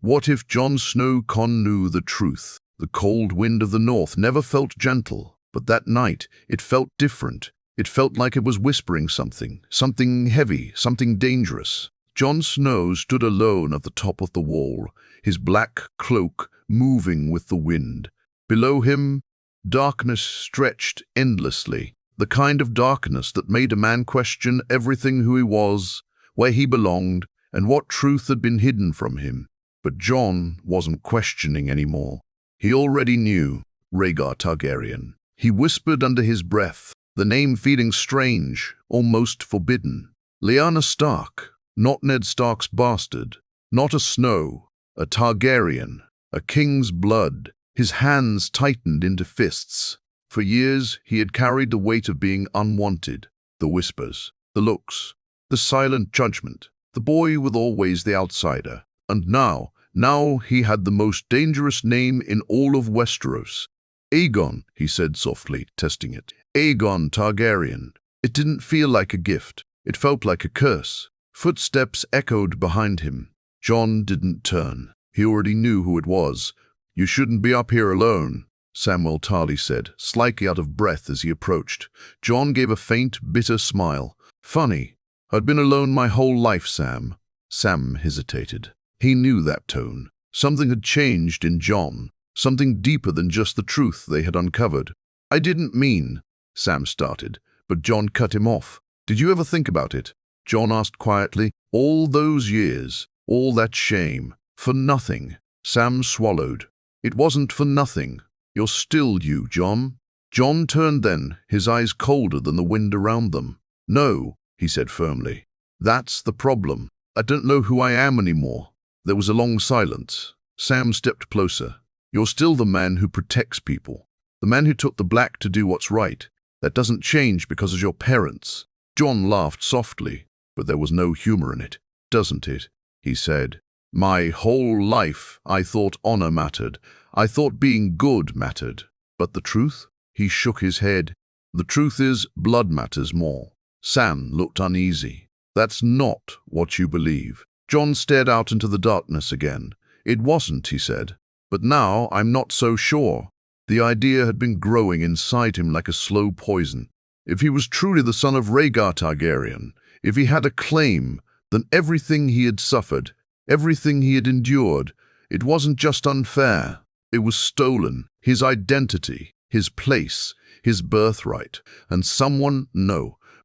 What if Jonsnow knew the truth? The cold wind of the north never felt gentle, but that night it felt different. It felt like it was whispering something heavy, something dangerous. Jonsnow stood alone at the top of the wall, his black cloak moving with the wind. Below him, darkness stretched endlessly, the kind of darkness that made a man question everything: who he was, where he belonged, and what truth had been hidden from him. But Jon wasn't questioning anymore. He already knew: Rhaegar Targaryen. He whispered under his breath, the name feeling strange, almost forbidden. Lyanna Stark, not Ned Stark's bastard, not a Snow, a Targaryen, a king's blood. His hands tightened into fists. For years he had carried the weight of being unwanted, the whispers, the looks, the silent judgment, the boy with always the outsider. And now he had the most dangerous name in all of Westeros. Aegon, he said softly, testing it. Aegon Targaryen. It didn't feel like a gift. It felt like a curse. Footsteps echoed behind him. Jon didn't turn. He already knew who it was. "You shouldn't be up here alone," Samwell Tarly said, slightly out of breath as he approached. Jon gave a faint, bitter smile. "Funny. I'd been alone my whole life, Sam." Sam hesitated. He knew that tone. Something had changed in Jon, something deeper than just the truth they had uncovered. "I didn't mean," Sam started, but Jon cut him off. "Did you ever think about it?" Jon asked quietly. "All those years, all that shame, for nothing." Sam swallowed. "It wasn't for nothing. You're still you, Jon." Jon turned then, his eyes colder than the wind around them. "No," he said firmly. "That's the problem. I don't know who I am anymore." There was a long silence. Sam stepped closer. "You're still the man who protects people. The man who took the black to do what's right. That doesn't change because of your parents." Jon laughed softly, but there was no humor in it. "Doesn't it?" he said. "My whole life I thought honor mattered. I thought being good mattered. But the truth?" He shook his head. "The truth is, blood matters more." Sam looked uneasy. "That's not what you believe." Jon stared out into the darkness again. "It wasn't," he said. "But now I'm not so sure." The idea had been growing inside him like a slow poison. If he was truly the son of Rhaegar Targaryen, if he had a claim, then everything he had suffered, everything he had endured, it wasn't just unfair. It was stolen. His identity, his place, his birthright. And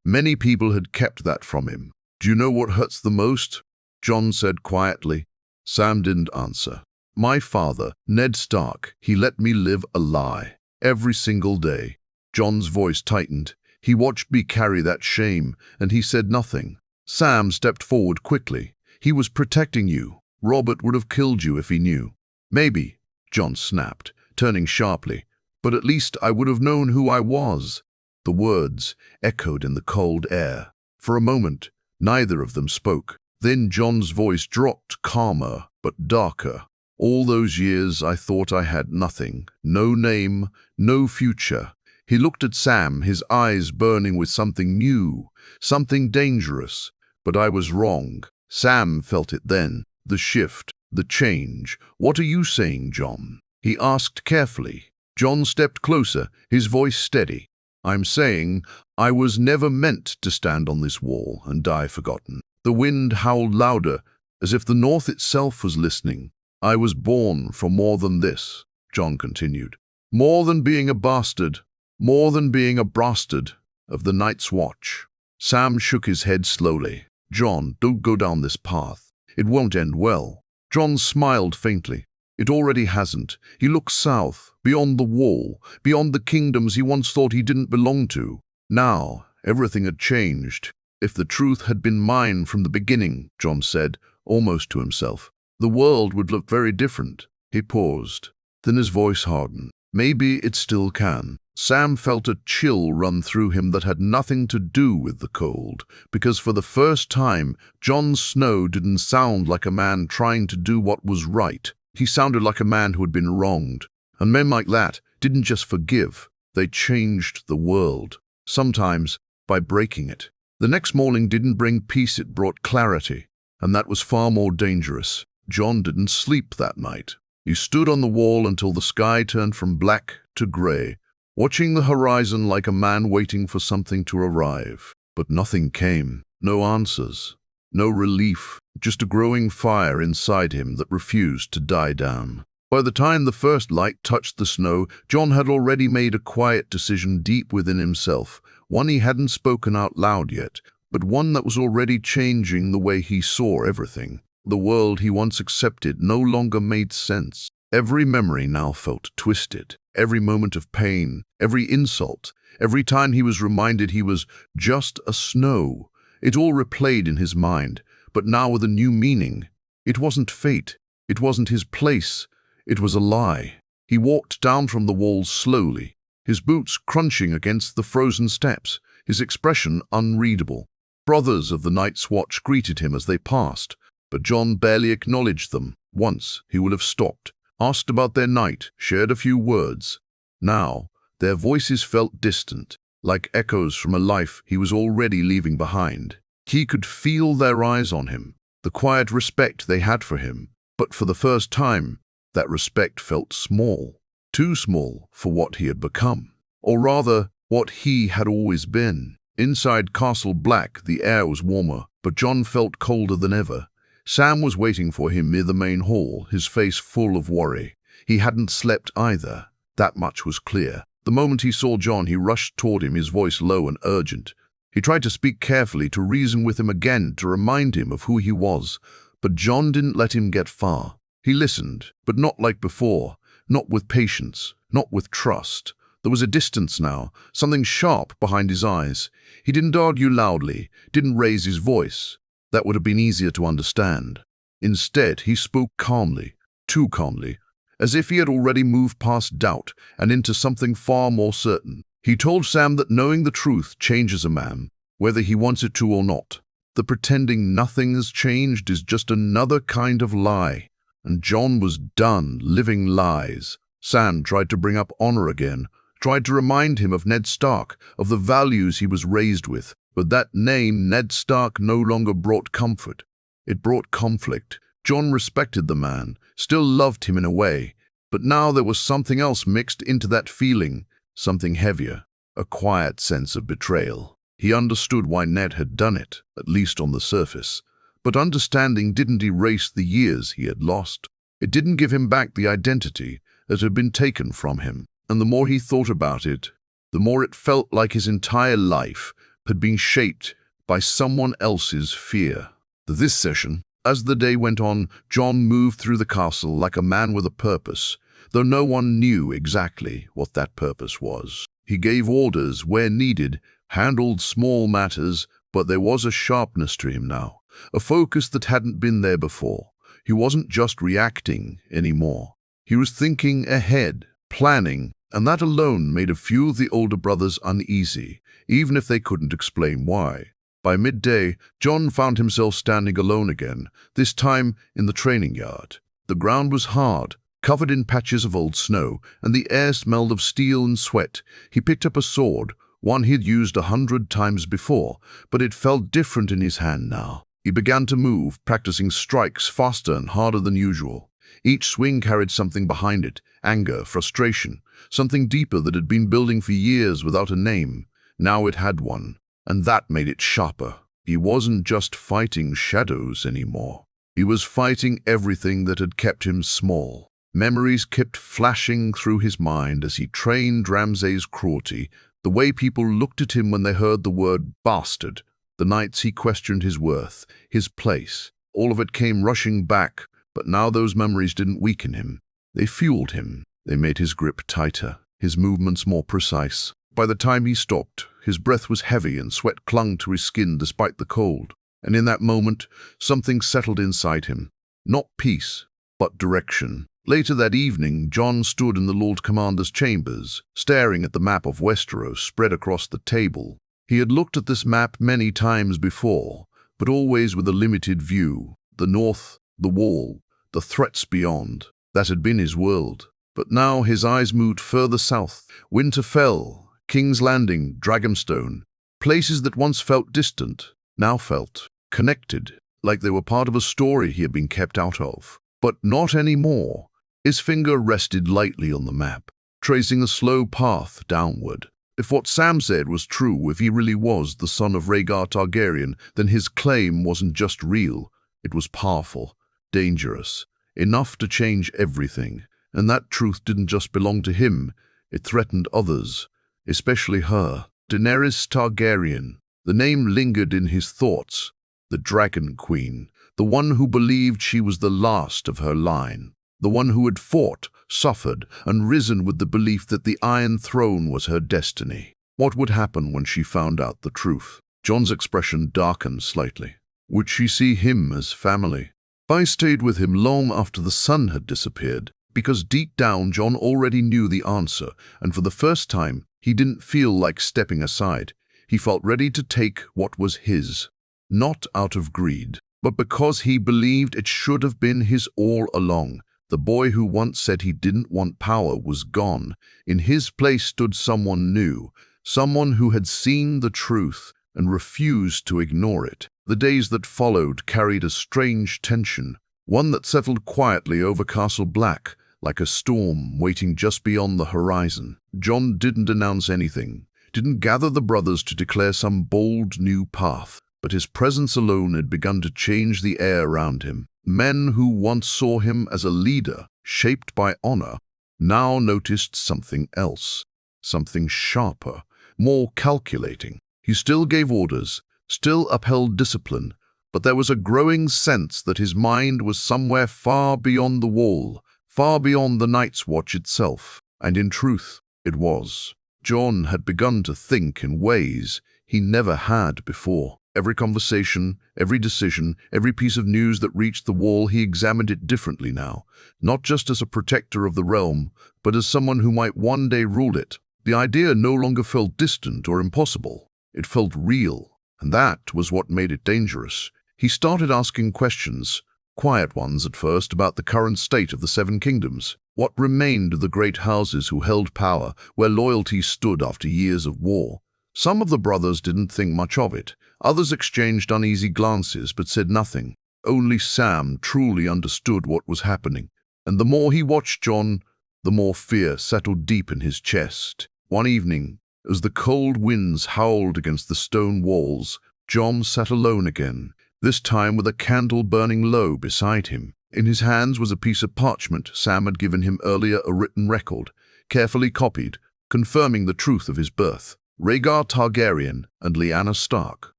many people had kept that from him. "Do you know what hurts the most?" Jon said quietly. Sam didn't answer. "My father, Ned Stark, he let me live a lie. Every single day." Jon's voice tightened. "He watched me carry that shame, and he said nothing." Sam stepped forward quickly. "He was protecting you. Robert would have killed you if he knew." "Maybe," Jon snapped, turning sharply. "But at least I would have known who I was." The words echoed in the cold air. For a moment, neither of them spoke. Then Jon's voice dropped, calmer but darker. "All those years I thought I had nothing, no name, no future." He looked at Sam, his eyes burning with something new, something dangerous. "But I was wrong." Sam felt it then, the shift, the change. "What are you saying, Jon?" he asked carefully. Jon stepped closer, his voice steady. "I'm saying I was never meant to stand on this wall and die forgotten." The wind howled louder, as if the north itself was listening. "I was born for more than this," Jon continued. "More than being a bastard, more than being a bastard of the Night's Watch." Sam shook his head slowly. "Jon, don't go down this path. It won't end well." Jon smiled faintly. "It already hasn't." He looked south, beyond the wall, beyond the kingdoms he once thought he didn't belong to. Now, everything had changed. "If the truth had been mine from the beginning," Jon said, almost to himself, "the world would look very different." He paused. Then his voice hardened. "Maybe it still can." Sam felt a chill run through him that had nothing to do with the cold, because for the first time, Jonsnow didn't sound like a man trying to do what was right. He sounded like a man who had been wronged. And men like that didn't just forgive, they changed the world, sometimes by breaking it. The next morning didn't bring peace, it brought clarity, and that was far more dangerous. Jon didn't sleep that night. He stood on the wall until the sky turned from black to grey, watching the horizon like a man waiting for something to arrive. But nothing came. No answers. No relief. Just a growing fire inside him that refused to die down. By the time the first light touched the snow, Jon had already made a quiet decision deep within himself, one he hadn't spoken out loud yet, but one that was already changing the way he saw everything. The world he once accepted no longer made sense. Every memory now felt twisted. Every moment of pain, every insult, every time he was reminded he was just a Snow, it all replayed in his mind, but now with a new meaning. It wasn't fate. It wasn't his place. It was a lie. He walked down from the walls slowly, his boots crunching against the frozen steps, his expression unreadable. Brothers of the Night's Watch greeted him as they passed, but Jon barely acknowledged them. Once he would have stopped, asked about their night, shared a few words. Now, their voices felt distant, like echoes from a life he was already leaving behind. He could feel their eyes on him, the quiet respect they had for him, but for the first time, that respect felt small, too small for what he had become, or rather, what he had always been. Inside Castle Black, the air was warmer, but Jon felt colder than ever. Sam was waiting for him near the main hall, his face full of worry. He hadn't slept either. That much was clear. The moment he saw Jon, he rushed toward him, his voice low and urgent. He tried to speak carefully, to reason with him again, to remind him of who he was, but Jon didn't let him get far. He listened, but not like before, not with patience, not with trust. There was a distance now, something sharp behind his eyes. He didn't argue loudly, didn't raise his voice. That would have been easier to understand. Instead, he spoke calmly, too calmly, as if he had already moved past doubt and into something far more certain. He told Sam that knowing the truth changes a man, whether he wants it to or not. The pretending nothing has changed is just another kind of lie. And Jon was done living lies. Sam tried to bring up honor again, tried to remind him of Ned Stark, of the values he was raised with. But that name, Ned Stark, no longer brought comfort. It brought conflict. Jon respected the man, still loved him in a way, but now there was something else mixed into that feeling, something heavier, a quiet sense of betrayal. He understood why Ned had done it, at least on the surface. But understanding didn't erase the years he had lost. It didn't give him back the identity that had been taken from him. And the more he thought about it, the more it felt like his entire life had been shaped by someone else's fear. This session, as the day went on, Jon moved through the castle like a man with a purpose, though no one knew exactly what that purpose was. He gave orders where needed, handled small matters, but there was a sharpness to him now. A focus that hadn't been there before. He wasn't just reacting anymore. He was thinking ahead, planning, and that alone made a few of the older brothers uneasy, even if they couldn't explain why. By midday, Jon found himself standing alone again, this time in the training yard. The ground was hard, covered in patches of old snow, and the air smelled of steel and sweat. He picked up a sword, one he'd used 100 times before, but it felt different in his hand now. He began to move, practicing strikes faster and harder than usual. Each swing carried something behind it, anger, frustration, something deeper that had been building for years without a name. Now it had one, and that made it sharper. He wasn't just fighting shadows anymore. He was fighting everything that had kept him small. Memories kept flashing through his mind as he trained Ramsay's cruelty, the way people looked at him when they heard the word bastard, the nights he questioned his worth, his place. All of it came rushing back, but now those memories didn't weaken him. They fueled him. They made his grip tighter, his movements more precise. By the time he stopped, his breath was heavy and sweat clung to his skin despite the cold. And in that moment, something settled inside him. Not peace, but direction. Later that evening, Jon stood in the Lord Commander's chambers, staring at the map of Westeros spread across the table. He had looked at this map many times before, but always with a limited view. The north, the wall, the threats beyond. That had been his world. But now his eyes moved further south. Winterfell, King's Landing, Dragonstone. Places that once felt distant, now felt connected. like they were part of a story he had been kept out of. But not anymore. His finger rested lightly on the map, tracing a slow path downward. If what Sam said was true, if he really was the son of Rhaegar Targaryen, then his claim wasn't just real. It was powerful, dangerous, enough to change everything. And that truth didn't just belong to him. It threatened others, especially her. Daenerys Targaryen. The name lingered in his thoughts. The Dragon Queen. The one who believed she was the last of her line. The one who had fought, suffered, and risen with the belief that the Iron Throne was her destiny. What would happen when she found out the truth? Jon's expression darkened slightly. Would she see him as family? I stayed with him long after the sun had disappeared, because deep down Jon already knew the answer, and for the first time he didn't feel like stepping aside. He felt ready to take what was his, not out of greed, but because he believed it should have been his all along. The boy who once said he didn't want power was gone. In his place stood someone new, someone who had seen the truth and refused to ignore it. The days that followed carried a strange tension, one that settled quietly over Castle Black, like a storm waiting just beyond the horizon. Jon didn't announce anything, didn't gather the brothers to declare some bold new path, but his presence alone had begun to change the air around him. Men who once saw him as a leader, shaped by honor, now noticed something else, something sharper, more calculating. He still gave orders, still upheld discipline, but there was a growing sense that his mind was somewhere far beyond the wall, far beyond the Night's Watch itself. And in truth, it was. Jon had begun to think in ways he never had before. Every conversation, every decision, every piece of news that reached the wall, he examined it differently now, not just as a protector of the realm, but as someone who might one day rule it. The idea no longer felt distant or impossible. It felt real, and that was what made it dangerous. He started asking questions, quiet ones at first, about the current state of the Seven Kingdoms. What remained of the great houses who held power, where loyalty stood after years of war? Some of the brothers didn't think much of it. Others exchanged uneasy glances but said nothing. Only Sam truly understood what was happening. And the more he watched Jon, the more fear settled deep in his chest. One evening, as the cold winds howled against the stone walls, Jon sat alone again, this time with a candle burning low beside him. In his hands was a piece of parchment Sam had given him earlier, a written record, carefully copied, confirming the truth of his birth. Rhaegar Targaryen and Lyanna Stark.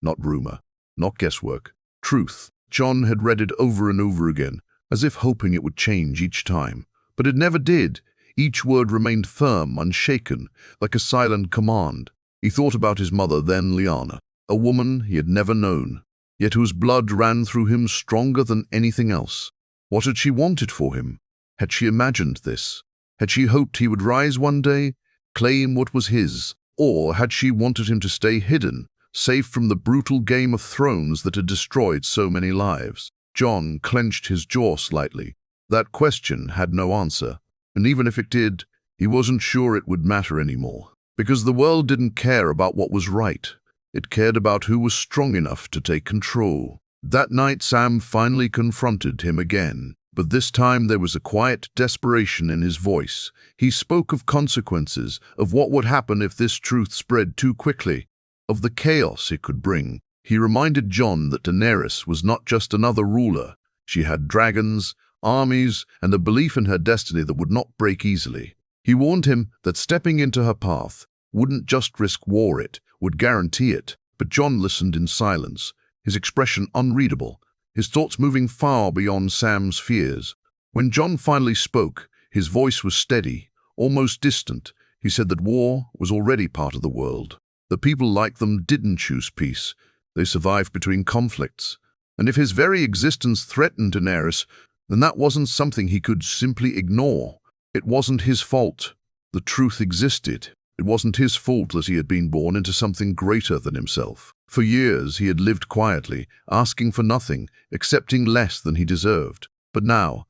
Not rumor, not guesswork. Truth. Jon had read it over and over again, as if hoping it would change each time. But it never did. Each word remained firm, unshaken, like a silent command. He thought about his mother, then Lyanna, a woman he had never known, yet whose blood ran through him stronger than anything else. What had she wanted for him? Had she imagined this? Had she hoped he would rise one day, claim what was his? Or had she wanted him to stay hidden, safe from the brutal Game of Thrones that had destroyed so many lives? Jon clenched his jaw slightly. That question had no answer, and even if it did, he wasn't sure it would matter anymore. Because the world didn't care about what was right. It cared about who was strong enough to take control. That night Sam finally confronted him again. But this time there was a quiet desperation in his voice. He spoke of consequences, of what would happen if this truth spread too quickly, of the chaos it could bring. He reminded Jon that Daenerys was not just another ruler. She had dragons, armies, and a belief in her destiny that would not break easily. He warned him that stepping into her path wouldn't just risk war, it would guarantee it. But Jon listened in silence, his expression unreadable, his thoughts moving far beyond Sam's fears. When Jon finally spoke, his voice was steady, almost distant. He said that war was already part of the world. The people like them didn't choose peace. They survived between conflicts. And if his very existence threatened Daenerys, then that wasn't something he could simply ignore. It wasn't his fault. The truth existed. It wasn't his fault that he had been born into something greater than himself. For years he had lived quietly, asking for nothing, accepting less than he deserved. But now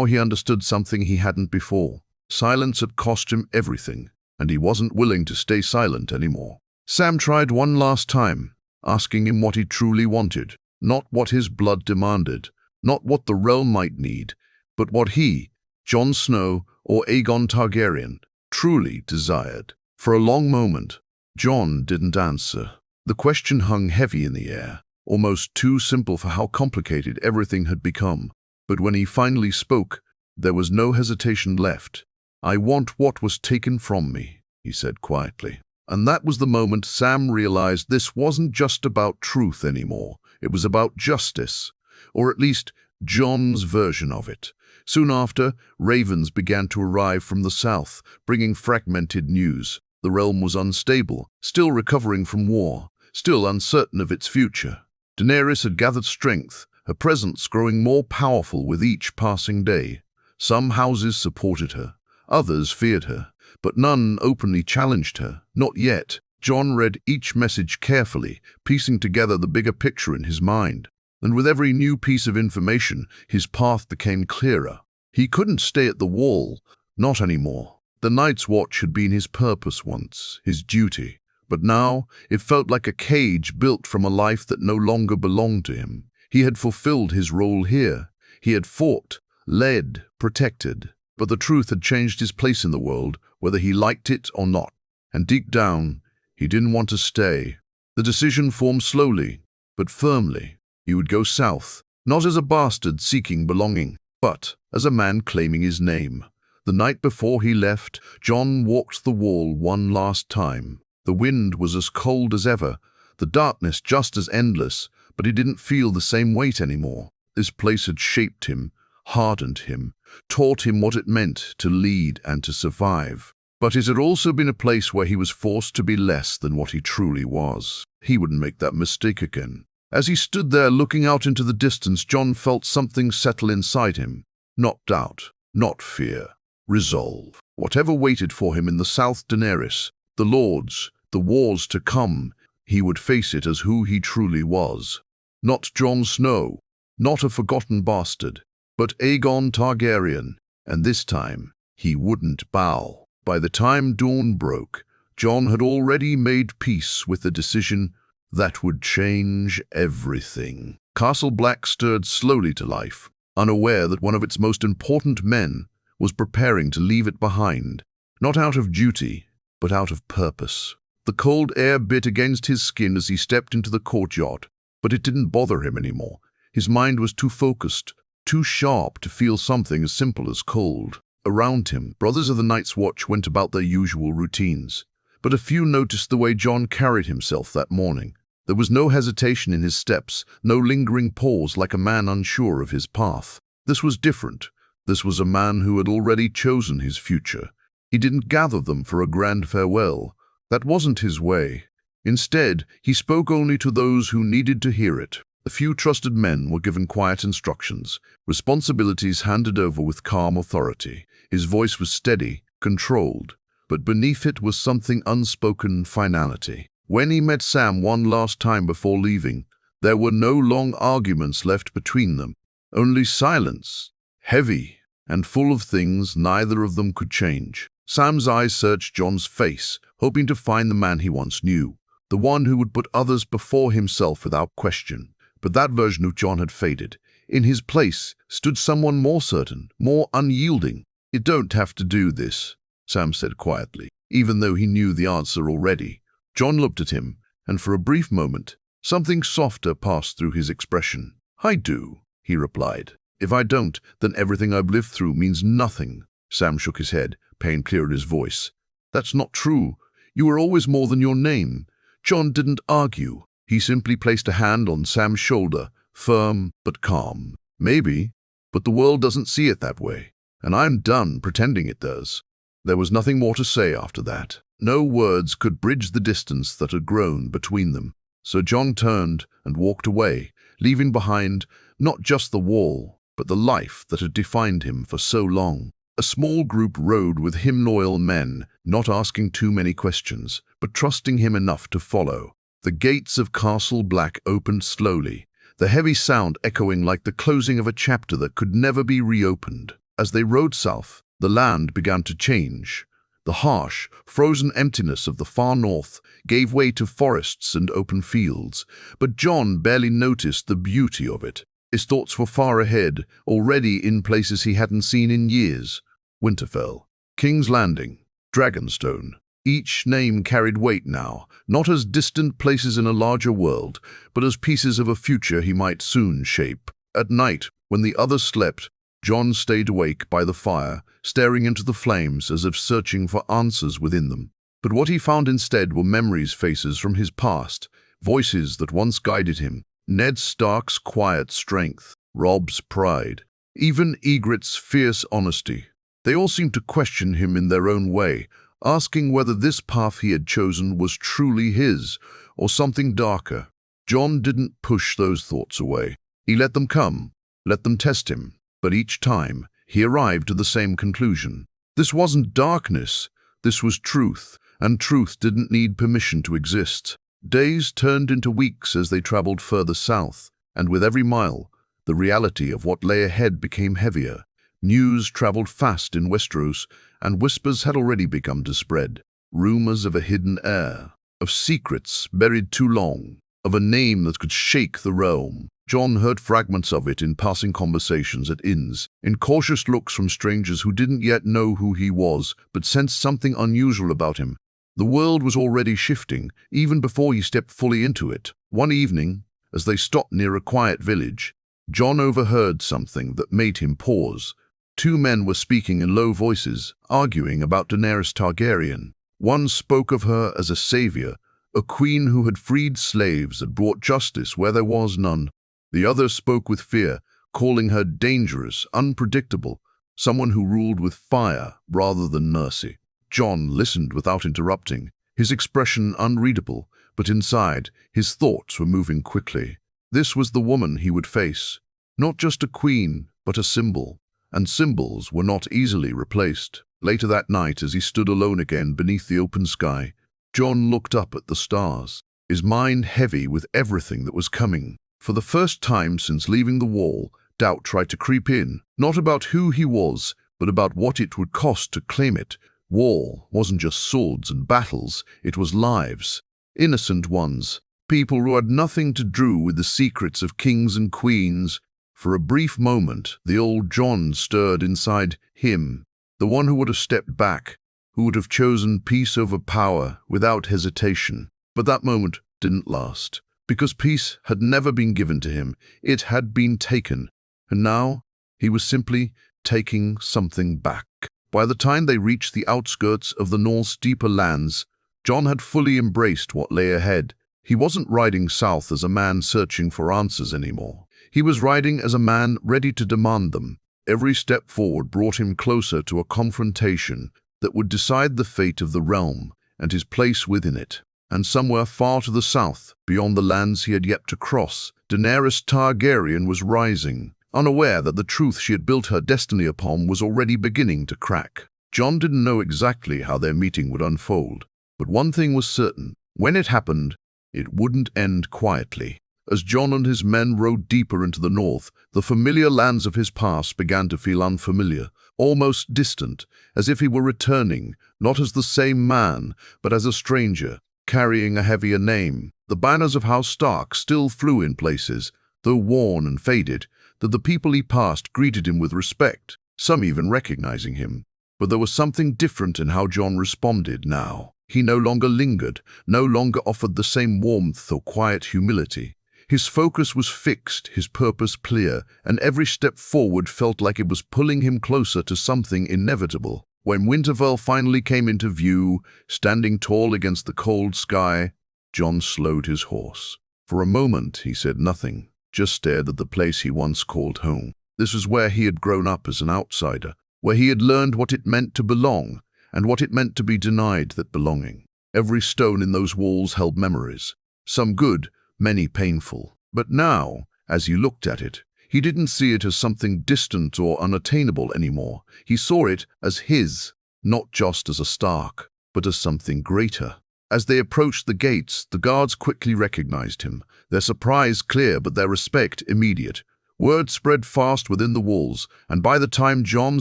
he understood something he hadn't before. Silence had cost him everything, and he wasn't willing to stay silent anymore. Sam tried one last time, asking him what he truly wanted. Not what his blood demanded, not what the realm might need, but what he, Jonsnow or Aegon Targaryen, truly desired. For a long moment, Jon didn't answer. The question hung heavy in the air, almost too simple for how complicated everything had become. But when he finally spoke, there was no hesitation left. "I want what was taken from me," he said quietly. And that was the moment Sam realized this wasn't just about truth anymore. It was about justice, or at least Jon's version of it. Soon after, ravens began to arrive from the south, bringing fragmented news. The realm was unstable, still recovering from war, still uncertain of its future. Daenerys had gathered strength, her presence growing more powerful with each passing day. Some houses supported her, others feared her, but none openly challenged her. Not yet. Jon read each message carefully, piecing together the bigger picture in his mind. And with every new piece of information, his path became clearer. He couldn't stay at the wall, not anymore. The Night's Watch had been his purpose once, his duty. But now, it felt like a cage built from a life that no longer belonged to him. He had fulfilled his role here. He had fought, led, protected. But the truth had changed his place in the world, whether he liked it or not. And deep down, he didn't want to stay. The decision formed slowly, but firmly. He would go south, not as a bastard seeking belonging, but as a man claiming his name. The night before he left, Jon walked the wall one last time. The wind was as cold as ever, the darkness just as endless, but he didn't feel the same weight anymore. This place had shaped him, hardened him, taught him what it meant to lead and to survive. But it had also been a place where he was forced to be less than what he truly was. He wouldn't make that mistake again. As he stood there looking out into the distance, Jon felt something settle inside him. Not doubt, not fear. Resolve. Whatever waited for him in the South, Daenerys, the Lords, the wars to come, he would face it as who he truly was. Not Jonsnow, not a forgotten bastard, but Aegon Targaryen, and this time he wouldn't bow. By the time dawn broke, Jon had already made peace with the decision that would change everything. Castle Black stirred slowly to life, unaware that one of its most important men was preparing to leave it behind, not out of duty, but out of purpose. The cold air bit against his skin as he stepped into the courtyard, but it didn't bother him anymore. His mind was too focused, too sharp to feel something as simple as cold. Around him, brothers of the Night's Watch went about their usual routines, but a few noticed the way Jon carried himself that morning. There was no hesitation in his steps, no lingering pause like a man unsure of his path. This was different. This was a man who had already chosen his future. He didn't gather them for a grand farewell. That wasn't his way. Instead, he spoke only to those who needed to hear it. A few trusted men were given quiet instructions, responsibilities handed over with calm authority. His voice was steady, controlled, but beneath it was something unspoken finality. When he met Sam one last time before leaving, there were no long arguments left between them, only silence, heavy and full of things neither of them could change. Sam's eyes searched Jon's face, hoping to find the man he once knew, the one who would put others before himself without question. But that version of Jon had faded. In his place stood someone more certain, more unyielding. "You don't have to do this," Sam said quietly, even though he knew the answer already. Jon looked at him, and for a brief moment, something softer passed through his expression. "I do," he replied. "If I don't, then everything I've lived through means nothing." Sam shook his head, pain clear in his voice. "That's not true. You were always more than your name." Jon didn't argue. He simply placed a hand on Sam's shoulder, firm but calm. "Maybe, but the world doesn't see it that way, and I'm done pretending it does." There was nothing more to say after that. No words could bridge the distance that had grown between them. So Jon turned and walked away, leaving behind not just the wall, but the life that had defined him for so long. A small group rode with him, loyal men, not asking too many questions, but trusting him enough to follow. The gates of Castle Black opened slowly, the heavy sound echoing like the closing of a chapter that could never be reopened. As they rode south, the land began to change. The harsh, frozen emptiness of the far north gave way to forests and open fields, but Jon barely noticed the beauty of it. His thoughts were far ahead, already in places he hadn't seen in years. Winterfell, King's Landing, Dragonstone. Each name carried weight now, not as distant places in a larger world, but as pieces of a future he might soon shape. At night, when the others slept, Jon stayed awake by the fire, staring into the flames as if searching for answers within them. But what he found instead were memories, faces from his past, voices that once guided him. Ned Stark's quiet strength, Robb's pride, even Ygritte's fierce honesty. They all seemed to question him in their own way, asking whether this path he had chosen was truly his, or something darker. Jon didn't push those thoughts away. He let them come, let them test him. But each time, he arrived to the same conclusion. This wasn't darkness, this was truth, and truth didn't need permission to exist. Days turned into weeks as they traveled further south, and with every mile, the reality of what lay ahead became heavier. News traveled fast in Westeros, and whispers had already begun to spread. Rumors of a hidden heir, of secrets buried too long, of a name that could shake the realm. Jon heard fragments of it in passing conversations at inns, in cautious looks from strangers who didn't yet know who he was, but sensed something unusual about him. The world was already shifting, even before he stepped fully into it. One evening, as they stopped near a quiet village, Jon overheard something that made him pause. Two men were speaking in low voices, arguing about Daenerys Targaryen. One spoke of her as a savior, a queen who had freed slaves and brought justice where there was none. The other spoke with fear, calling her dangerous, unpredictable, someone who ruled with fire rather than mercy. Jon listened without interrupting, his expression unreadable, but inside, his thoughts were moving quickly. This was the woman he would face. Not just a queen, but a symbol. And symbols were not easily replaced. Later that night, as he stood alone again beneath the open sky, Jon looked up at the stars, his mind heavy with everything that was coming. For the first time since leaving the wall, doubt tried to creep in, not about who he was, but about what it would cost to claim it. War wasn't just swords and battles, it was lives. Innocent ones, people who had nothing to do with the secrets of kings and queens. For a brief moment, the old Jon stirred inside him, the one who would have stepped back, who would have chosen peace over power without hesitation. But that moment didn't last. Because peace had never been given to him, it had been taken, and now he was simply taking something back. By the time they reached the outskirts of the North's deeper lands, Jon had fully embraced what lay ahead. He wasn't riding south as a man searching for answers anymore. He was riding as a man ready to demand them. Every step forward brought him closer to a confrontation that would decide the fate of the realm and his place within it. And somewhere far to the south, beyond the lands he had yet to cross, Daenerys Targaryen was rising, unaware that the truth she had built her destiny upon was already beginning to crack. Jon didn't know exactly how their meeting would unfold, but one thing was certain. When it happened, it wouldn't end quietly. As Jon and his men rode deeper into the north, the familiar lands of his past began to feel unfamiliar, almost distant, as if he were returning, not as the same man, but as a stranger, carrying a heavier name. The banners of House Stark still flew in places, though worn and faded, that the people he passed greeted him with respect, some even recognizing him. But there was something different in how Jon responded now. He no longer lingered, no longer offered the same warmth or quiet humility. His focus was fixed, his purpose clear, and every step forward felt like it was pulling him closer to something inevitable. When Winterfell finally came into view, standing tall against the cold sky, Jon slowed his horse. For a moment he said nothing, just stared at the place he once called home. This was where he had grown up as an outsider, where he had learned what it meant to belong, and what it meant to be denied that belonging. Every stone in those walls held memories, some good, many painful. But now, as he looked at it, he didn't see it as something distant or unattainable anymore. He saw it as his, not just as a Stark, but as something greater. As they approached the gates, the guards quickly recognized him, their surprise clear but their respect immediate. Word spread fast within the walls, and by the time Jon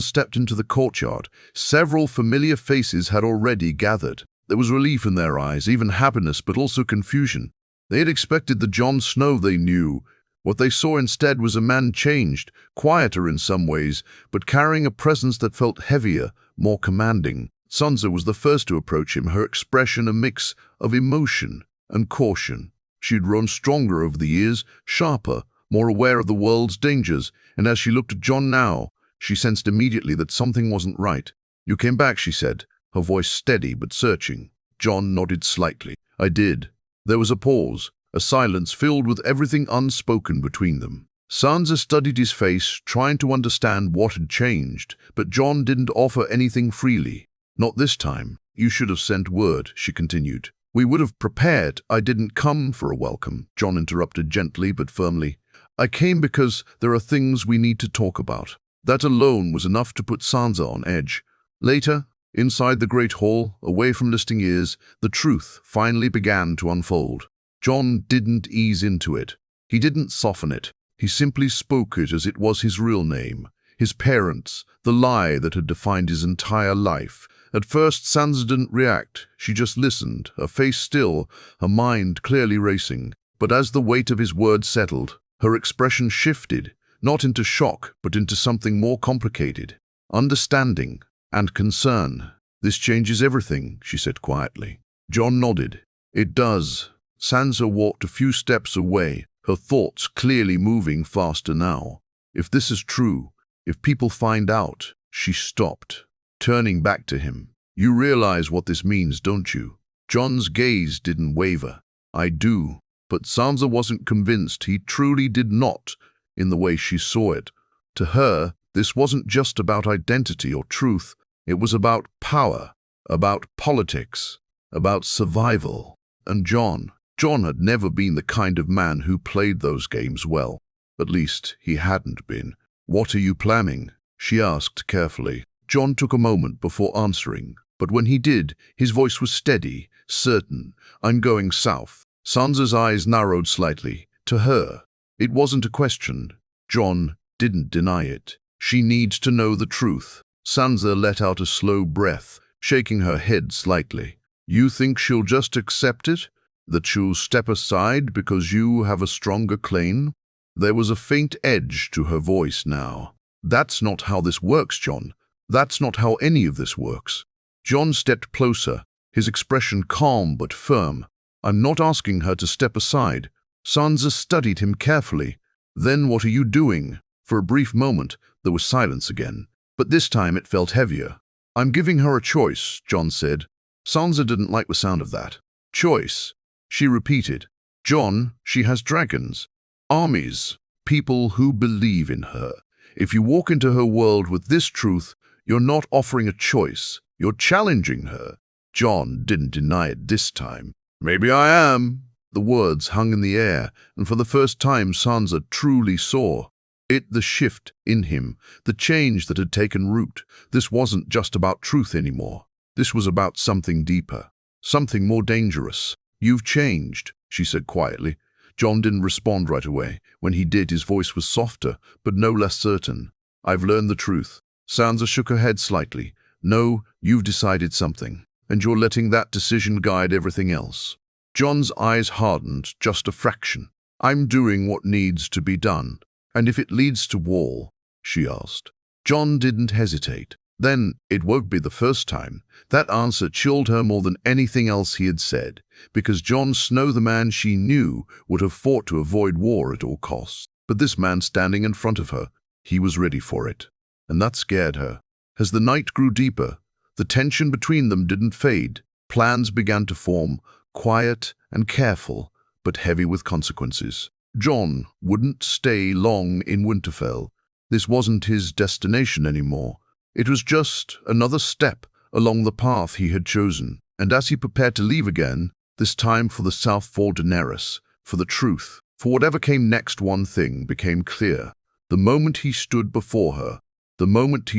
stepped into the courtyard, several familiar faces had already gathered. There was relief in their eyes, even happiness, but also confusion. They had expected the Jonsnow they knew. What they saw instead was a man changed, quieter in some ways, but carrying a presence that felt heavier, more commanding. Sansa was the first to approach him, her expression a mix of emotion and caution. She had grown stronger over the years, sharper, more aware of the world's dangers, and as she looked at Jon now, she sensed immediately that something wasn't right. "You came back," she said, her voice steady but searching. Jon nodded slightly. "I did." There was a pause, a silence filled with everything unspoken between them. Sansa studied his face, trying to understand what had changed, but Jon didn't offer anything freely. "Not this time. You should have sent word," she continued. "We would have prepared." "I didn't come for a welcome," Jon interrupted gently but firmly. "I came because there are things we need to talk about." That alone was enough to put Sansa on edge. Later, inside the great hall, away from listening ears, the truth finally began to unfold. Jon didn't ease into it. He didn't soften it. He simply spoke it as it was his real name, his parents, the lie that had defined his entire life. At first, Sansa didn't react. She just listened, her face still, her mind clearly racing. But as the weight of his words settled, her expression shifted, not into shock, but into something more complicated. Understanding and concern. "This changes everything," she said quietly. Jon nodded. "It does." Sansa walked a few steps away, her thoughts clearly moving faster now. "If this is true, if people find out," she stopped, turning back to him. "You realize what this means, don't you?" Jon's gaze didn't waver. "I do." But Sansa wasn't convinced. He truly did not, in the way she saw it. To her, this wasn't just about identity or truth. It was about power, about politics, about survival. And Jon had never been the kind of man who played those games well. At least, he hadn't been. "What are you planning?" she asked carefully. Jon took a moment before answering, but when he did, his voice was steady, certain. "I'm going south." Sansa's eyes narrowed slightly. To her, it wasn't a question. Jon didn't deny it. "She needs to know the truth." Sansa let out a slow breath, shaking her head slightly. "You think she'll just accept it? That she'll step aside because you have a stronger claim?" There was a faint edge to her voice now. "That's not how this works, Jon. That's not how any of this works." Jon stepped closer, his expression calm but firm. "I'm not asking her to step aside." Sansa studied him carefully. "Then what are you doing?" For a brief moment, there was silence again, but this time it felt heavier. "I'm giving her a choice," Jon said. Sansa didn't like the sound of that. "Choice," she repeated. "Jon, she has dragons, armies, people who believe in her. If you walk into her world with this truth, you're not offering a choice. You're challenging her." Jon didn't deny it this time. "Maybe I am." The words hung in the air, and for the first time Sansa truly saw it, the shift in him, the change that had taken root. This wasn't just about truth anymore. This was about something deeper, something more dangerous. "You've changed," she said quietly. Jon didn't respond right away. When he did, his voice was softer, but no less certain. "I've learned the truth." Sansa shook her head slightly. "No, you've decided something, and you're letting that decision guide everything else." Jon's eyes hardened just a fraction. "I'm doing what needs to be done. And if it leads to war?" she asked. Jon didn't hesitate. Then it won't be the first time. That answer chilled her more than anything else he had said, because Jonsnow, the man she knew, would have fought to avoid war at all costs. But this man standing in front of her, he was ready for it. And that scared her. As the night grew deeper, the tension between them didn't fade. Plans began to form, quiet and careful, but heavy with consequences. Jon wouldn't stay long in Winterfell. This wasn't his destination anymore. It was just another step along the path he had chosen. And as he prepared to leave again, this time for the South for Daenerys, for the truth, for whatever came next, one thing became clear. The moment he stood before her, the moment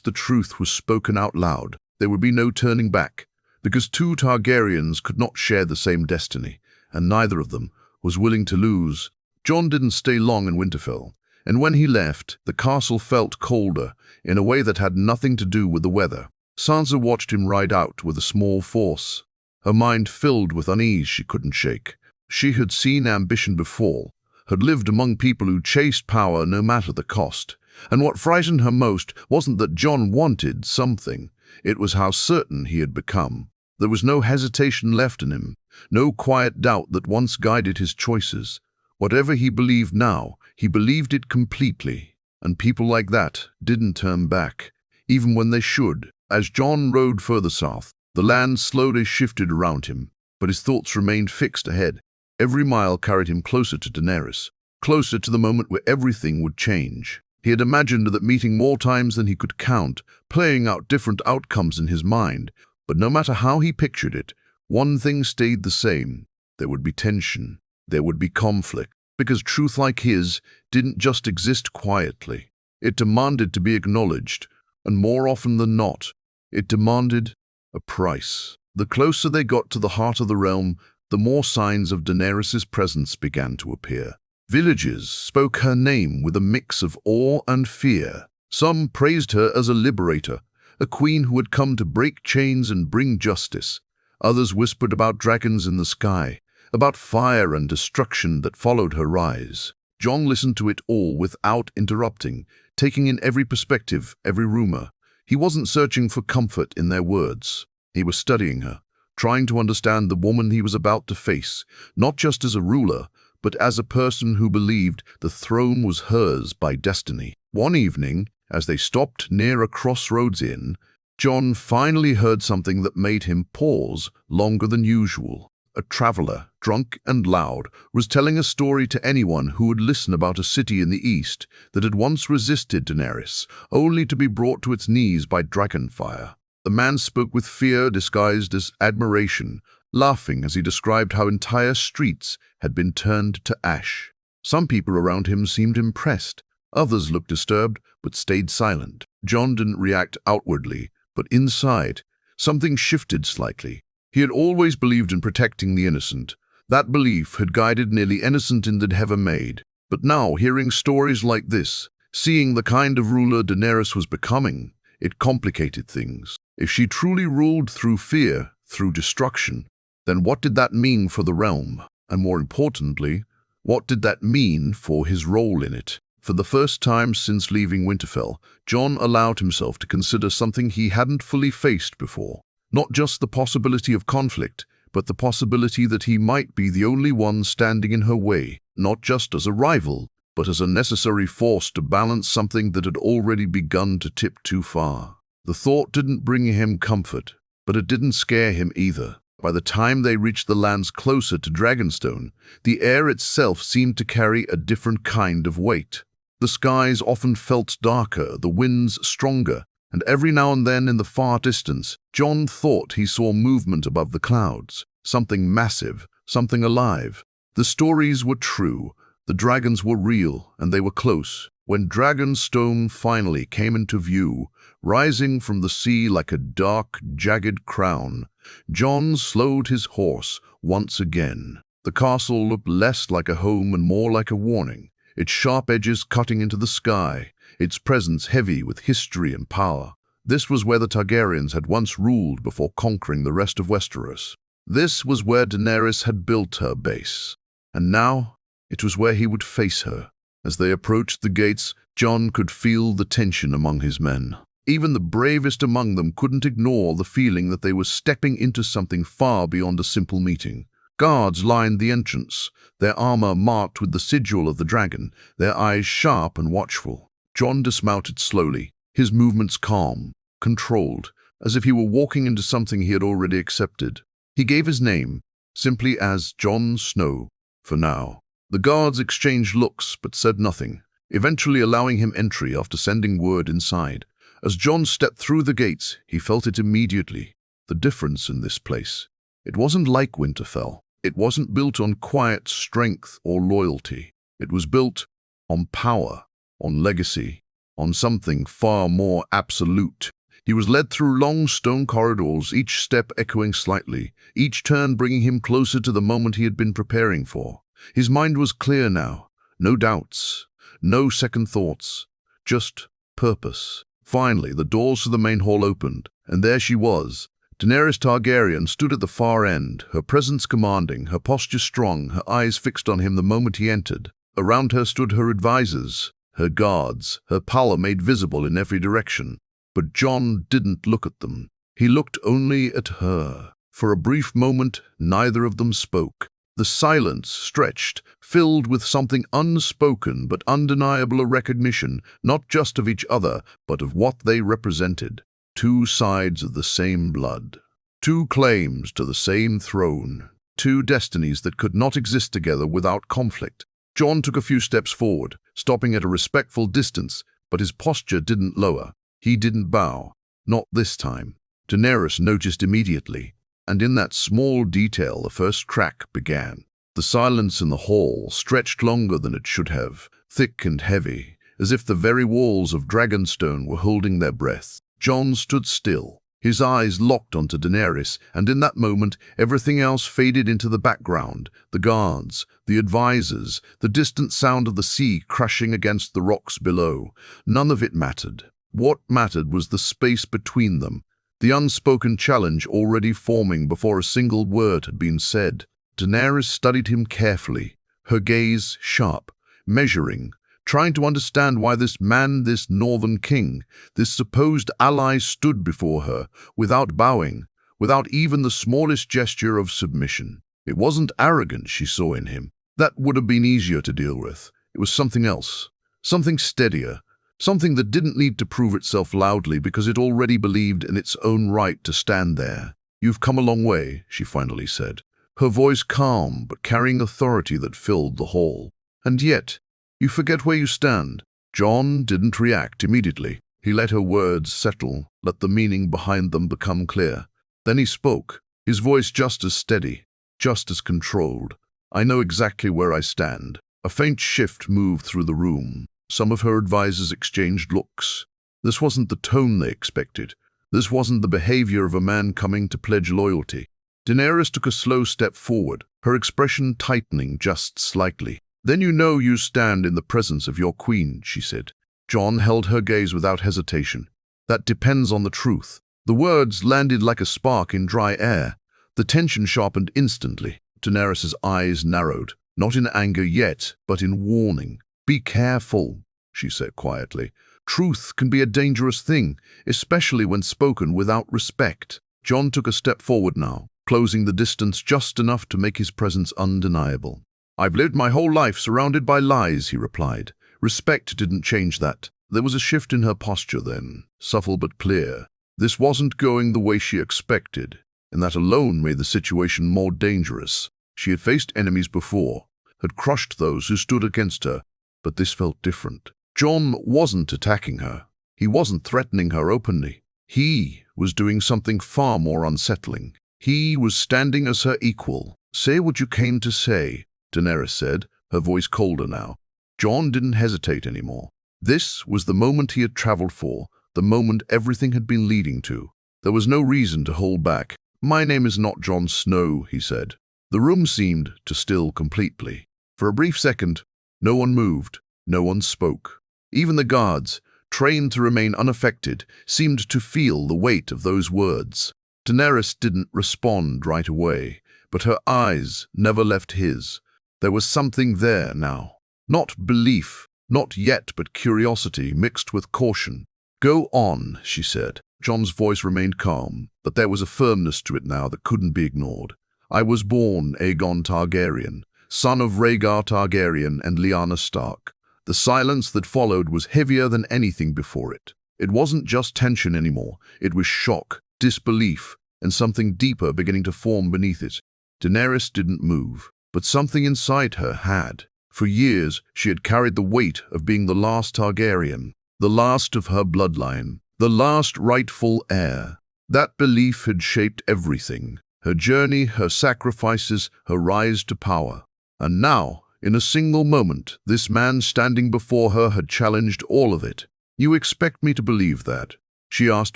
the truth was spoken out loud, there would be no turning back, because two Targaryens could not share the same destiny, and neither of them was willing to lose. Jon didn't stay long in Winterfell, and when he left, the castle felt colder, in a way that had nothing to do with the weather. Sansa watched him ride out with a small force, her mind filled with unease she couldn't shake. She had seen ambition before, had lived among people who chased power no matter the cost. And what frightened her most wasn't that Jon wanted something, it was how certain he had become. There was no hesitation left in him, no quiet doubt that once guided his choices. Whatever he believed now, he believed it completely. And people like that didn't turn back, even when they should. As Jon rode further south, the land slowly shifted around him, but his thoughts remained fixed ahead. Every mile carried him closer to Daenerys, closer to the moment where everything would change. He had imagined that meeting more times than he could count, playing out different outcomes in his mind. But no matter how he pictured it, one thing stayed the same. There would be tension. There would be conflict. Because truth like his didn't just exist quietly. It demanded to be acknowledged, and more often than not, it demanded a price. The closer they got to the heart of the realm, the more signs of Daenerys' presence began to appear. Villagers spoke her name with a mix of awe and fear. Some praised her as a liberator, a queen who had come to break chains and bring justice. Others whispered about dragons in the sky, about fire and destruction that followed her rise. Jon listened to it all without interrupting, taking in every perspective, every rumor. He wasn't searching for comfort in their words. He was studying her, trying to understand the woman he was about to face, not just as a ruler, but as a person who believed the throne was hers by destiny. One evening, as they stopped near a crossroads inn, Jon finally heard something that made him pause longer than usual. A traveler, drunk and loud, was telling a story to anyone who would listen about a city in the east that had once resisted Daenerys, only to be brought to its knees by dragonfire. The man spoke with fear disguised as admiration, laughing as he described how entire streets had been turned to ash. Some people around him seemed impressed. Others looked disturbed, but stayed silent. Jon didn't react outwardly, but inside, something shifted slightly. He had always believed in protecting the innocent. That belief had guided nearly any decision they'd ever made. But now, hearing stories like this, seeing the kind of ruler Daenerys was becoming, it complicated things. If she truly ruled through fear, through destruction, then what did that mean for the realm? And more importantly, what did that mean for his role in it? For the first time since leaving Winterfell, Jon allowed himself to consider something he hadn't fully faced before. Not just the possibility of conflict, but the possibility that he might be the only one standing in her way, not just as a rival, but as a necessary force to balance something that had already begun to tip too far. The thought didn't bring him comfort, but it didn't scare him either. By the time they reached the lands closer to Dragonstone, the air itself seemed to carry a different kind of weight. The skies often felt darker, the winds stronger, and every now and then in the far distance, Jon thought he saw movement above the clouds, something massive, something alive. The stories were true, the dragons were real, and they were close. When Dragonstone finally came into view, rising from the sea like a dark, jagged crown, Jon slowed his horse once again. The castle looked less like a home and more like a warning, its sharp edges cutting into the sky, its presence heavy with history and power. This was where the Targaryens had once ruled before conquering the rest of Westeros. This was where Daenerys had built her base. And now, it was where he would face her. As they approached the gates, Jon could feel the tension among his men. Even the bravest among them couldn't ignore the feeling that they were stepping into something far beyond a simple meeting. Guards lined the entrance, their armor marked with the sigil of the dragon, their eyes sharp and watchful. Jon dismounted slowly, his movements calm, controlled, as if he were walking into something he had already accepted. He gave his name, simply as Jonsnow, for now. The guards exchanged looks but said nothing, eventually allowing him entry after sending word inside. As Jon stepped through the gates, he felt it immediately. The difference in this place. It wasn't like Winterfell. It wasn't built on quiet strength or loyalty. It was built on power, on legacy, on something far more absolute. He was led through long stone corridors, each step echoing slightly, each turn bringing him closer to the moment he had been preparing for. His mind was clear now, No doubts, no second thoughts, just purpose. Finally, the doors to the main hall opened, and there she was. Daenerys Targaryen stood at the far end, her presence commanding, her posture strong, her eyes fixed on him the moment he entered. Around her stood her advisors, her guards, her power made visible in every direction. But Jon didn't look at them. He looked only at her. For a brief moment, neither of them spoke. The silence stretched, filled with something unspoken but undeniable, a recognition, not just of each other, but of what they represented. Two sides of the same blood. Two claims to the same throne. Two destinies that could not exist together without conflict. Jon took a few steps forward, stopping at a respectful distance, but his posture didn't lower. He didn't bow. Not this time. Daenerys noticed immediately, and in that small detail the first crack began. The silence in the hall stretched longer than it should have, thick and heavy, as if the very walls of Dragonstone were holding their breath. Jon stood still, his eyes locked onto Daenerys, and in that moment everything else faded into the background. The guards, the advisors, the distant sound of the sea crashing against the rocks below. None of it mattered. What mattered was the space between them, the unspoken challenge already forming before a single word had been said. Daenerys studied him carefully, her gaze sharp, measuring, trying to understand why this man, this northern king, this supposed ally stood before her, without bowing, without even the smallest gesture of submission. It wasn't arrogance she saw in him. That would have been easier to deal with. It was something else, something steadier, something that didn't need to prove itself loudly because it already believed in its own right to stand there. "You've come a long way," she finally said, her voice calm but carrying authority that filled the hall. "And yet, you forget where you stand." Jon didn't react immediately. He let her words settle, let the meaning behind them become clear. Then he spoke, his voice just as steady, just as controlled. "I know exactly where I stand." A faint shift moved through the room. Some of her advisors exchanged looks. This wasn't the tone they expected. This wasn't the behavior of a man coming to pledge loyalty. Daenerys took a slow step forward, her expression tightening just slightly. "Then you know you stand in the presence of your queen," she said. Jon held her gaze without hesitation. "That depends on the truth." The words landed like a spark in dry air. The tension sharpened instantly. Daenerys' eyes narrowed, not in anger yet, but in warning. "Be careful," she said quietly. "Truth can be a dangerous thing, especially when spoken without respect." Jon took a step forward now, closing the distance just enough to make his presence undeniable. "I've lived my whole life surrounded by lies," he replied. Respect didn't change that. There was a shift in her posture then, subtle but clear. This wasn't going the way she expected, and that alone made the situation more dangerous. She had faced enemies before, had crushed those who stood against her, but this felt different. Jon wasn't attacking her. He wasn't threatening her openly. He was doing something far more unsettling. He was standing as her equal. "Say what you came to say," Daenerys said, her voice colder now. Jon didn't hesitate anymore. This was the moment he had traveled for, the moment everything had been leading to. There was no reason to hold back. "My name is not Jonsnow," he said. The room seemed to still completely. For a brief second, no one moved, no one spoke. Even the guards, trained to remain unaffected, seemed to feel the weight of those words. Daenerys didn't respond right away, but her eyes never left his. There was something there now. Not belief, not yet, but curiosity mixed with caution. "Go on," she said. Jon's voice remained calm, but there was a firmness to it now that couldn't be ignored. "I was born Aegon Targaryen, son of Rhaegar Targaryen and Lyanna Stark." The silence that followed was heavier than anything before it. It wasn't just tension anymore. It was shock, disbelief, and something deeper beginning to form beneath it. Daenerys didn't move, but something inside her had. For years, she had carried the weight of being the last Targaryen, the last of her bloodline, the last rightful heir. That belief had shaped everything, her journey, her sacrifices, her rise to power. And now, in a single moment, this man standing before her had challenged all of it. "You expect me to believe that?" she asked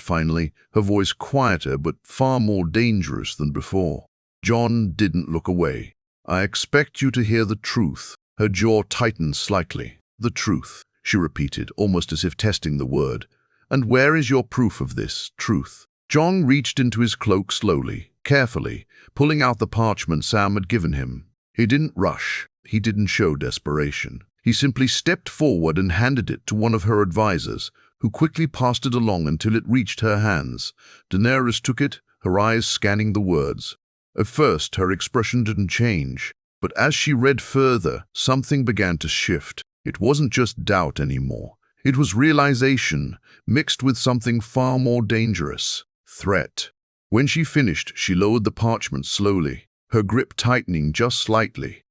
finally, her voice quieter but far more dangerous than before. Jon didn't look away. "I expect you to hear the truth." Her jaw tightened slightly. "The truth," she repeated, almost as if testing the word. "And where is your proof of this truth?" Jon reached into his cloak slowly, carefully, pulling out the parchment Sam had given him. He didn't rush. He didn't show desperation. He simply stepped forward and handed it to one of her advisors, who quickly passed it along until it reached her hands. Daenerys took it, her eyes scanning the words. At first, her expression didn't change, but as she read further, something began to shift. It wasn't just doubt anymore. It was realization, mixed with something far more dangerous: threat. When she finished, she lowered the parchment slowly, her grip tightening just slightly.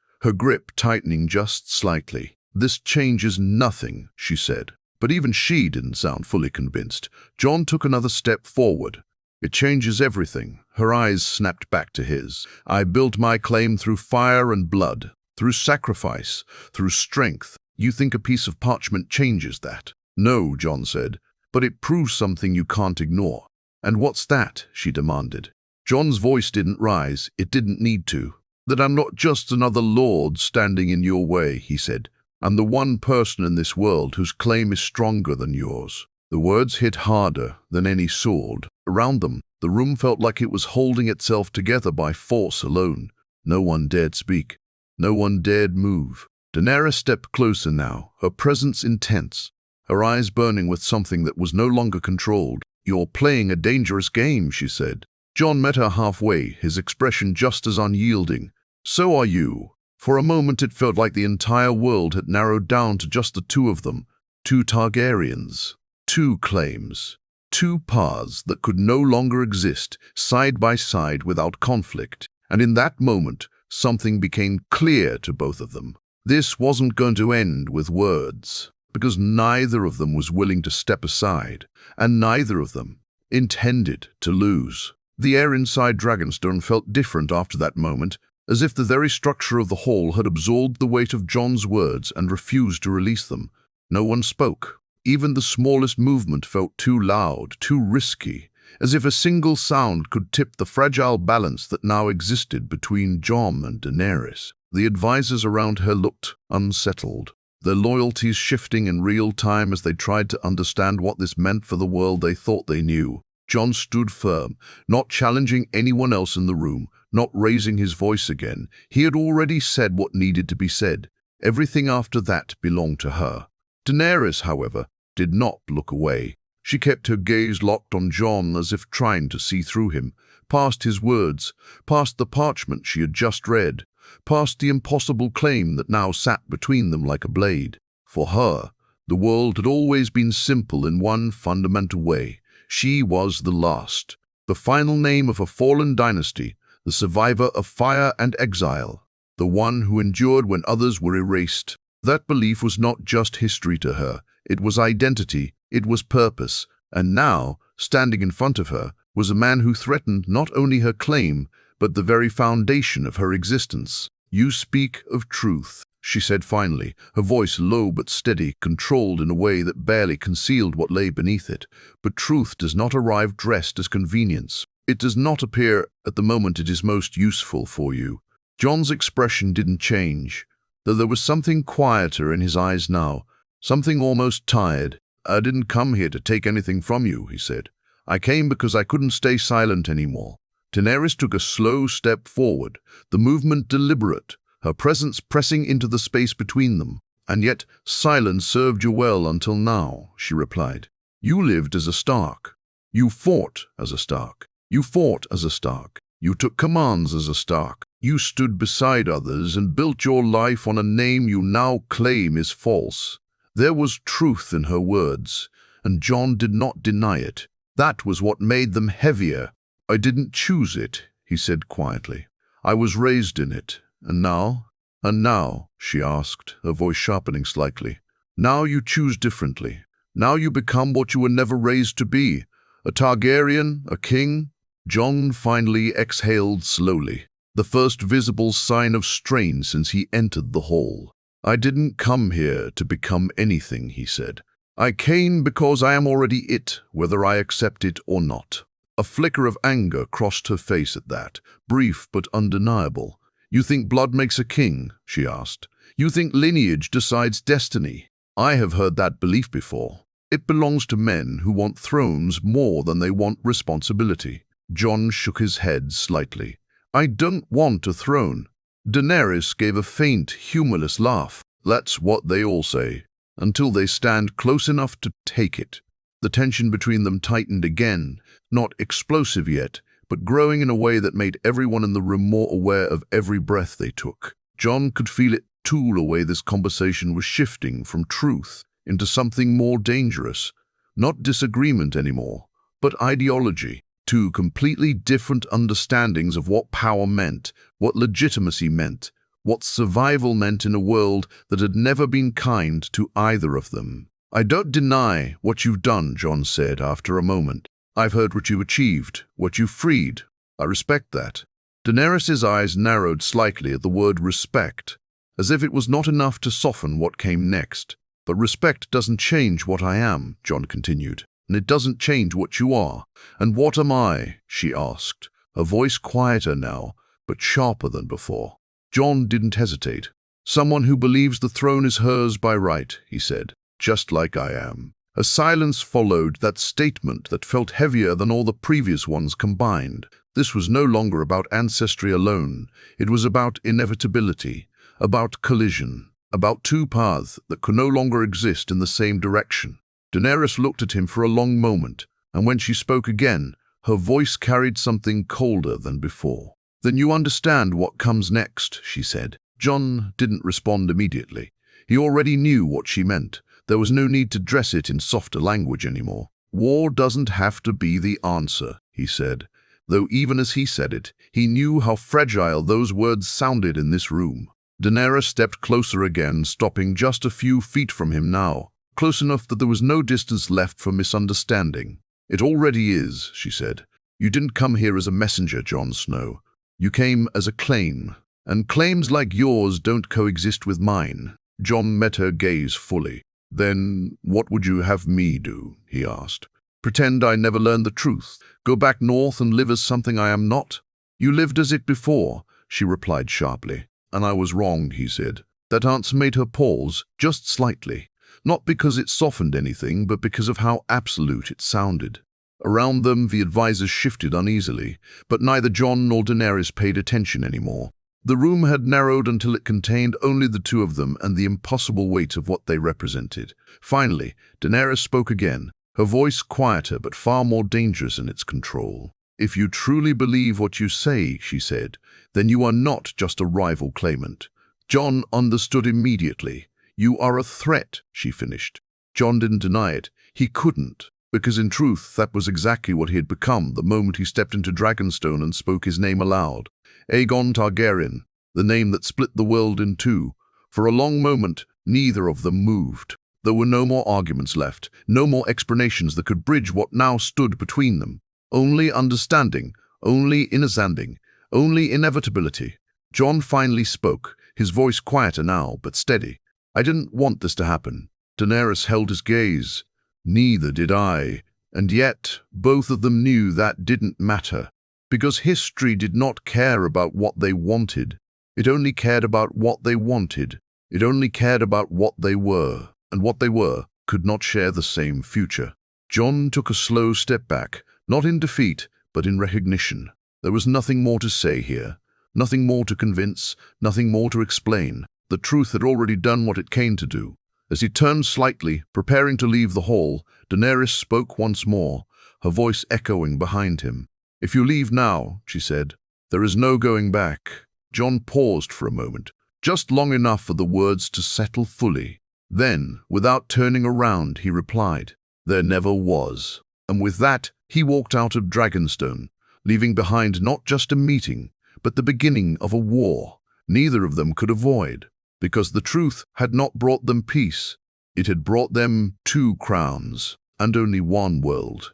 "This changes nothing," she said. But even she didn't sound fully convinced. Jon took another step forward. "It changes everything." Her eyes snapped back to his. "I built my claim through fire and blood, through sacrifice, through strength. You think a piece of parchment changes that?" "No," Jon said, "but it proves something you can't ignore." "And what's that?" she demanded. Jon's voice didn't rise. It didn't need to. "That I'm not just another lord standing in your way," he said. "I'm the one person in this world whose claim is stronger than yours." The words hit harder than any sword. Around them, the room felt like it was holding itself together by force alone. No one dared speak. No one dared move. Daenerys stepped closer now, her presence intense, her eyes burning with something that was no longer controlled. "You're playing a dangerous game," she said. Jon met her halfway, his expression just as unyielding. "So are you." For a moment it felt like the entire world had narrowed down to just the two of them. Two Targaryens. Two claims. Two paths that could no longer exist side by side without conflict. And in that moment, something became clear to both of them. This wasn't going to end with words, because neither of them was willing to step aside, and neither of them intended to lose. The air inside Dragonstone felt different after that moment, as if the very structure of the hall had absorbed the weight of Jon's words and refused to release them. No one spoke. Even the smallest movement felt too loud, too risky, as if a single sound could tip the fragile balance that now existed between Jon and Daenerys. The advisors around her looked unsettled, their loyalties shifting in real time as they tried to understand what this meant for the world they thought they knew. Jon stood firm, not challenging anyone else in the room, not raising his voice again. He had already said what needed to be said. Everything after that belonged to her. Daenerys, however, did not look away. She kept her gaze locked on Jon as if trying to see through him, past his words, past the parchment she had just read, past the impossible claim that now sat between them like a blade. For her, the world had always been simple in one fundamental way. She was the last, the final name of a fallen dynasty, the survivor of fire and exile, the one who endured when others were erased. That belief was not just history to her, it was identity, it was purpose, and now, standing in front of her, was a man who threatened not only her claim, but the very foundation of her existence. "You speak of truth," she said finally, her voice low but steady, controlled in a way that barely concealed what lay beneath it. "But truth does not arrive dressed as convenience. It does not appear at the moment it is most useful for you." Jon's expression didn't change, though there was something quieter in his eyes now, something almost tired. "I didn't come here to take anything from you," he said. "I came because I couldn't stay silent anymore." Daenerys took a slow step forward, the movement deliberate, her presence pressing into the space between them. "And yet silence served you well until now," she replied. "You lived as a Stark. You fought as a Stark. You fought as a Stark. You took commands as a Stark. You stood beside others and built your life on a name you now claim is false." There was truth in her words, and Jon did not deny it. That was what made them heavier. "I didn't choose it," he said quietly. "I was raised in it. And now?" "And now?" she asked, her voice sharpening slightly. "Now you choose differently. Now you become what you were never raised to be. A Targaryen, a king." Jon finally exhaled slowly, the first visible sign of strain since he entered the hall. "I didn't come here to become anything," he said. "I came because I am already it, whether I accept it or not." A flicker of anger crossed her face at that, brief but undeniable. You think blood makes a king? She asked. You think lineage decides destiny? I have heard that belief before. It belongs to men who want thrones more than they want responsibility. Jon shook his head slightly. I don't want a throne. Daenerys gave a faint, humorless laugh. That's what they all say, until they stand close enough to take it. The tension between them tightened again, not explosive yet, but growing in a way that made everyone in the room more aware of every breath they took. Jon could feel it tool away this conversation was shifting from truth into something more dangerous. Not disagreement anymore, but ideology. Two completely different understandings of what power meant, what legitimacy meant, what survival meant in a world that had never been kind to either of them. I don't deny what you've done, Jon said after a moment. I've heard what you achieved, what you freed. I respect that. Daenerys' eyes narrowed slightly at the word respect, as if it was not enough to soften what came next. But respect doesn't change what I am, Jon continued, and it doesn't change what you are. And what am I? She asked, her voice quieter now, but sharper than before. Jon didn't hesitate. Someone who believes the throne is hers by right, he said, just like I am. A silence followed that statement that felt heavier than all the previous ones combined. This was no longer about ancestry alone. It was about inevitability, about collision, about two paths that could no longer exist in the same direction. Daenerys looked at him for a long moment, and when she spoke again, her voice carried something colder than before. Then you understand what comes next, she said. Jon didn't respond immediately. He already knew what she meant. There was no need to dress it in softer language anymore. War doesn't have to be the answer, he said, though even as he said it, he knew how fragile those words sounded in this room. Daenerys stepped closer again, stopping just a few feet from him now, close enough that there was no distance left for misunderstanding. It already is, she said. You didn't come here as a messenger, Jonsnow. You came as a claim, and claims like yours don't coexist with mine. Jon met her gaze fully. Then what would you have me do? He asked. Pretend I never learned the truth? Go back north and live as something I am not? You lived as it before, she replied sharply. And I was wrong, he said. That answer made her pause, just slightly. Not because it softened anything, but because of how absolute it sounded. Around them, the advisors shifted uneasily, but neither Jon nor Daenerys paid attention anymore. The room had narrowed until it contained only the two of them and the impossible weight of what they represented. Finally, Daenerys spoke again, her voice quieter but far more dangerous in its control. If you truly believe what you say, she said, then you are not just a rival claimant. Jon understood immediately. You are a threat, she finished. Jon didn't deny it. He couldn't, because in truth that was exactly what he had become the moment he stepped into Dragonstone and spoke his name aloud. Aegon Targaryen, the name that split the world in two. For a long moment, neither of them moved. There were no more arguments left, no more explanations that could bridge what now stood between them. Only understanding, only understanding, only inevitability. Jon finally spoke, his voice quieter now, but steady. I didn't want this to happen. Daenerys held his gaze. Neither did I. And yet, both of them knew that didn't matter. Because history did not care about what they wanted. It only cared about what they wanted. It only cared about what they were. And what they were could not share the same future. Jon took a slow step back, not in defeat, but in recognition. There was nothing more to say here. Nothing more to convince, nothing more to explain. The truth had already done what it came to do. As he turned slightly, preparing to leave the hall, Daenerys spoke once more, her voice echoing behind him. If you leave now, she said, there is no going back. Jon paused for a moment, just long enough for the words to settle fully. Then, without turning around, he replied, there never was. And with that, he walked out of Dragonstone, leaving behind not just a meeting, but the beginning of a war neither of them could avoid, because the truth had not brought them peace. It had brought them 2 crowns and only one world.